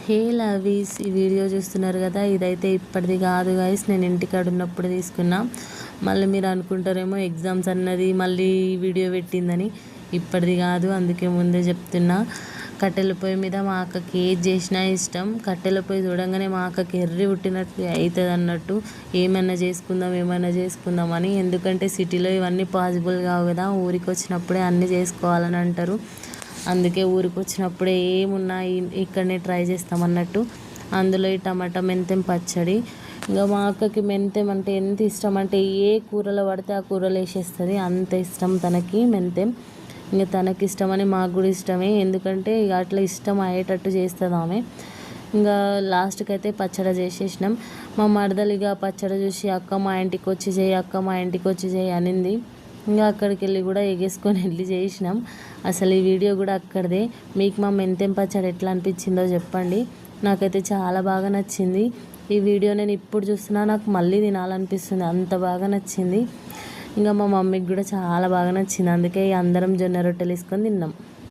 హే లవీస్, ఈ వీడియో చూస్తున్నారు కదా, ఇదైతే ఇప్పటిది కాదు గైస్. నేను ఇంటికాడ ఉన్నప్పుడు తీసుకున్నా. మళ్ళీ మీరు అనుకుంటారేమో ఎగ్జామ్స్ అన్నది మళ్ళీ వీడియో పెట్టిందని. ఇప్పటిది కాదు, అందుకే ముందే చెప్తున్నా. కట్టెల పొయ్యి మీద మా అక్కకి ఏది చేసినా ఇష్టం. కట్టెల పొయ్యి చూడంగానే మా అక్కకి ఎర్రి పుట్టినట్టు అవుతుంది అన్నట్టు. ఏమైనా చేసుకుందాం అని. ఎందుకంటే సిటీలో ఇవన్నీ పాసిబుల్ కావు కదా, ఊరికి వచ్చినప్పుడే అన్నీ చేసుకోవాలని అంటారు. అందుకే ఊరికి వచ్చినప్పుడే ఏమున్నా ఇక్కడనే ట్రై చేస్తామన్నట్టు. అందులో ఈ టమాటా మెంతెం పచ్చడి. ఇంకా మా అక్కకి మెంతెం అంటే ఎంత ఇష్టం అంటే ఏ కూరలో పడితే ఆ కూరలో వేసేస్తుంది, అంత ఇష్టం తనకి మెంతెం. ఇంకా తనకి ఇష్టమని మాకు కూడా ఇష్టమే, ఎందుకంటే ఇక అట్లా ఇష్టం అయ్యేటట్టు చేస్తుంది ఆమె. ఇంకా లాస్ట్కి అయితే పచ్చడి చేసేసినాం. మా మరదలిగా పచ్చడి చూసి అక్క మా ఇంటికి వచ్చి చేయి, అక్క మా ఇంటికి వచ్చి చేయి అనింది. ఇంకా అక్కడికి వెళ్ళి కూడా ఎగేసుకొని వెళ్ళి చేసినాం. అసలు ఈ వీడియో కూడా అక్కడిదే. మీకు మా మెంతెం పచ్చడి ఎట్లా అనిపించిందో చెప్పండి. నాకైతే చాలా బాగా నచ్చింది. ఈ వీడియో నేను ఇప్పుడు చూస్తున్నా, నాకు మళ్ళీ తినాలనిపిస్తుంది, అంత బాగా నచ్చింది. ఇంకా మా మమ్మీకి కూడా చాలా బాగా నచ్చింది. అందుకే అందరం జొన్న రొట్టెలు వేసుకొని తిన్నాం.